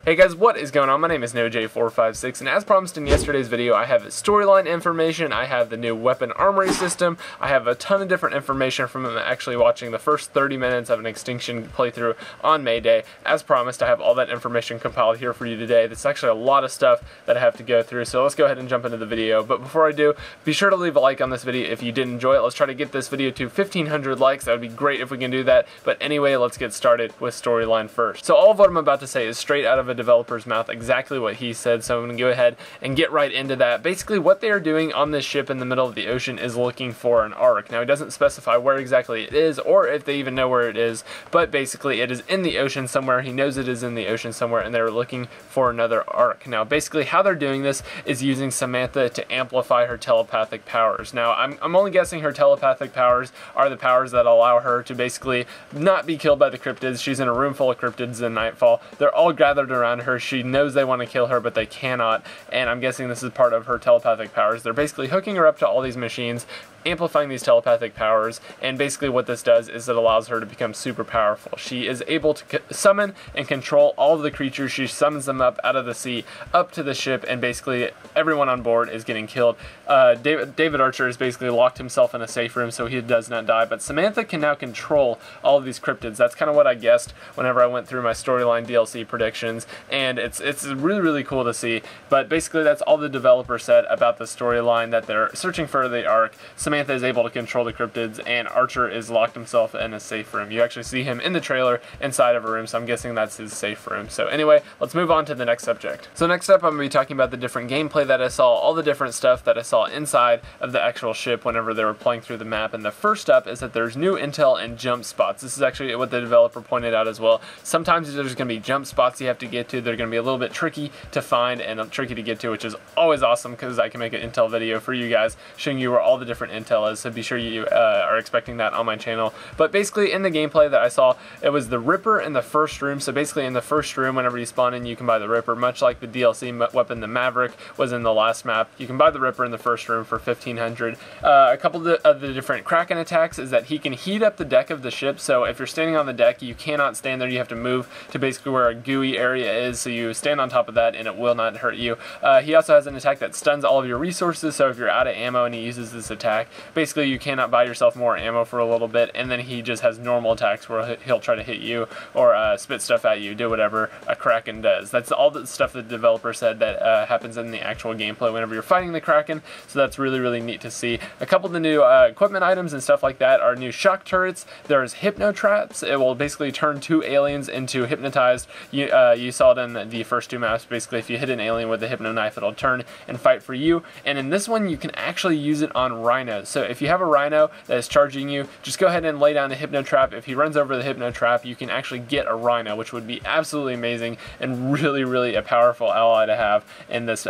Hey guys, what is going on? My name is NoJ456, and as promised in yesterday's video, I have storyline information, I have the new weapon armory system, I have a ton of different information from actually watching the first 30 minutes of an Extinction playthrough on Mayday. As promised, I have all that information compiled here for you today. There's actually a lot of stuff that I have to go through, so let's go ahead and jump into the video. But before I do, be sure to leave a like on this video if you did enjoy it. Let's try to get this video to 1,500 likes. That would be great if we can do that. But anyway, let's get started with storyline first. So all of what I'm about to say is straight out of a developer's mouth, exactly what he said, so I'm going to go ahead and get right into that. Basically, what they are doing on this ship in the middle of the ocean is looking for an ark. Now, he doesn't specify where exactly it is, or if they even know where it is, but basically it is in the ocean somewhere. He knows it is in the ocean somewhere, and they're looking for another ark. Now, basically, how they're doing this is using Samantha to amplify her telepathic powers. Now, I'm only guessing her telepathic powers are the powers that allow her to basically not be killed by the cryptids. She's in a room full of cryptids in Nightfall. They're all gathered around her. She knows they want to kill her, but they cannot, and I'm guessing this is part of her telepathic powers. They're basically hooking her up to all these machines, amplifying these telepathic powers, and basically what this does is it allows her to become super powerful. She is able to summon and control all of the creatures. She summons them up out of the sea, up to the ship, and basically everyone on board is getting killed. David Archer has basically locked himself in a safe room so he does not die, but Samantha can now control all of these cryptids. That's kind of what I guessed whenever I went through my storyline DLC predictions, and it's really, really cool to see. But basically that's all the developer said about the storyline, that they're searching for the ark. Samantha is able to control the cryptids, and Archer is locked himself in a safe room. You actually see him in the trailer inside of a room, so I'm guessing that's his safe room. So anyway, let's move on to the next subject. So next up, I'm going to be talking about the different gameplay that I saw, all the different stuff that I saw inside of the actual ship whenever they were playing through the map. And the first up is that there's new intel and jump spots. This is actually what the developer pointed out as well. Sometimes there's going to be jump spots you have to get to. They're going to be a little bit tricky to find and tricky to get to, which is always awesome because I can make an intel video for you guys showing you where all the different intel is, so be sure you are expecting that on my channel. But basically in the gameplay that I saw, it was the Ripper in the first room. So basically in the first room, whenever you spawn in, you can buy the Ripper, much like the DLC weapon, the Maverick, was in the last map. You can buy the Ripper in the first room for 1,500. A couple of the different Kraken attacks is that he can heat up the deck of the ship. So if you're standing on the deck, you cannot stand there. You have to move to basically where a gooey area is, so you stand on top of that and it will not hurt you. He also has an attack that stuns all of your resources, so if you're out of ammo and he uses this attack, basically you cannot buy yourself more ammo for a little bit. And then he just has normal attacks where he'll try to hit you or spit stuff at you, do whatever a Kraken does. That's all the stuff the developer said that happens in the actual gameplay whenever you're fighting the Kraken, so that's really, really neat to see. A couple of the new equipment items and stuff like that are new shock turrets. There's hypno traps. It will basically turn two aliens into hypnotized. You saw it in the first two maps. Basically, if you hit an alien with a hypno knife, it'll turn and fight for you. And in this one, you can actually use it on rhinos. So if you have a rhino that is charging you, just go ahead and lay down a hypno trap. If he runs over the hypno trap, you can actually get a rhino, which would be absolutely amazing and really, really a powerful ally to have in this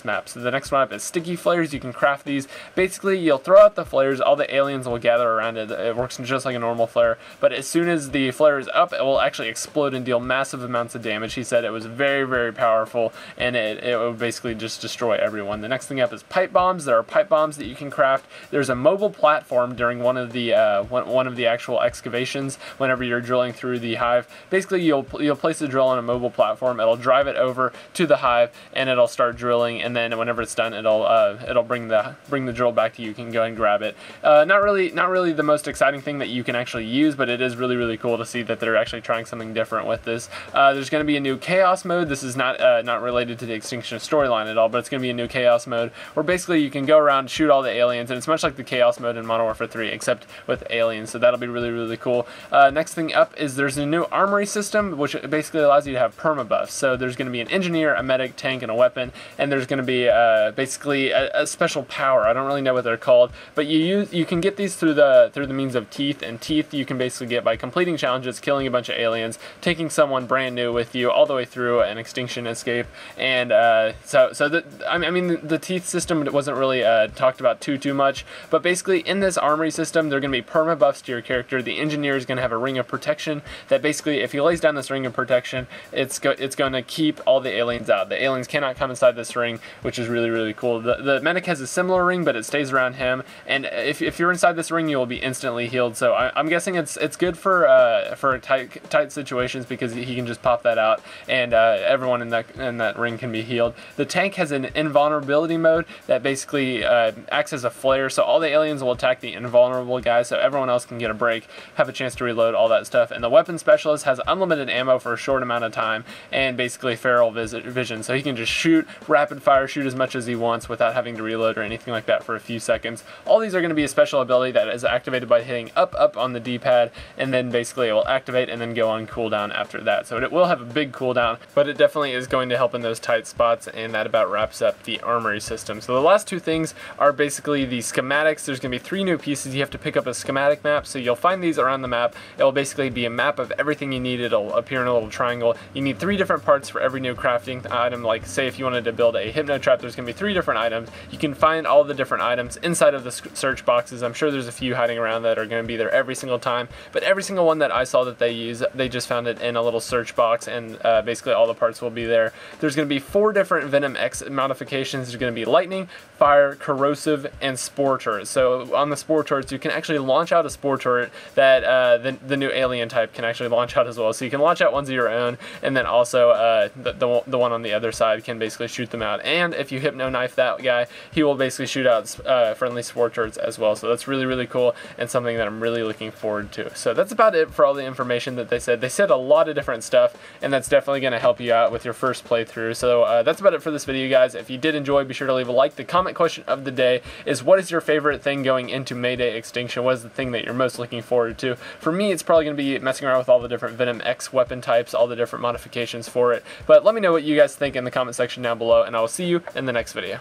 map. So the next one up is sticky flares. You can craft these. Basically, you'll throw out the flares, all the aliens will gather around it. It works just like a normal flare, but as soon as the flare is up, it will actually explode and deal massive amounts of damage. He said it was very, very powerful, and it would basically just destroy everyone. The next thing up is pipe bombs. There are pipe bombs that you can craft. There's a mobile platform during one of the actual excavations whenever you're drilling through the hive. Basically, you'll place the drill on a mobile platform. It'll drive it over to the hive, and it'll start drilling. And then whenever it's done, it'll bring the drill back to you. You can go ahead and grab it. Not really the most exciting thing that you can actually use, but it is really, really cool to see that they're actually trying something different with this. There's going to be a new chaos mode. This is not related to the Extinction storyline at all, but it's going to be a new chaos mode where basically you can go around, shoot all the aliens, and it's much like the chaos mode in Modern Warfare 3, except with aliens. So that'll be really, really cool. Next thing up is there's a new armory system, which basically allows you to have permabuffs. So there's going to be an engineer, a medic, tank, and a weapon, and there's going to be basically a special power. I don't really know what they're called, but you can get these through the means of teeth, and teeth you can basically get by completing challenges, killing a bunch of aliens, taking someone brand new with you all the way through an Extinction escape. And I mean the teeth system wasn't really talked about too much. much. But basically, in this armory system, they're going to be perma buffs to your character. The engineer is going to have a ring of protection that basically, if he lays down this ring of protection, it's going to keep all the aliens out. The aliens cannot come inside this ring, which is really, really cool. The medic has a similar ring, but it stays around him, and if you're inside this ring, you will be instantly healed. So I'm guessing it's good for tight situations, because he can just pop that out, and everyone in that ring can be healed. The tank has an invulnerability mode that basically acts as a flare, so all the aliens will attack the invulnerable guy, so everyone else can get a break, have a chance to reload, all that stuff. And the weapon specialist has unlimited ammo for a short amount of time, and basically feral vision, so he can just shoot, rapid fire, shoot as much as he wants without having to reload or anything like that for a few seconds. All these are going to be a special ability that is activated by hitting up on the D-pad, and then basically it will activate and then go on cooldown after that. So it will have a big cooldown, but it definitely is going to help in those tight spots, and that about wraps up the armory system. So the last two things are basically the schematics. There's going to be 3 new pieces. You have to pick up a schematic map, so you'll find these around the map. It will basically be a map of everything you need. It'll appear in a little triangle. You need 3 different parts for every new crafting item. Like, say if you wanted to build a hypno trap, there's going to be 3 different items. You can find all the different items inside of the search boxes. I'm sure there's a few hiding around that are going to be there every single time, but every single one that I saw that they use, they just found it in a little search box, and basically all the parts will be there. There's going to be 4 different Venom X modifications. There's going to be lightning, fire, corrosive, and spore turrets. So on the spore turrets, you can actually launch out a spore turret that the new alien type can actually launch out as well. So you can launch out ones of your own, and then also the one on the other side can basically shoot them out. And if you hypno knife that guy, he will basically shoot out friendly spore turrets as well. So that's really, really cool, and something that I'm really looking forward to. So that's about it for all the information that they said. They said a lot of different stuff, and that's definitely going to help you out with your first playthrough. So that's about it for this video, guys. If you did enjoy, be sure to leave a like. The comment question of the day is, what is your favorite thing going into Mayday Extinction? What is the thing that you're most looking forward to? For me, it's probably going to be messing around with all the different Venom X weapon types, all the different modifications for it. But let me know what you guys think in the comment section down below, and I will see you in the next video.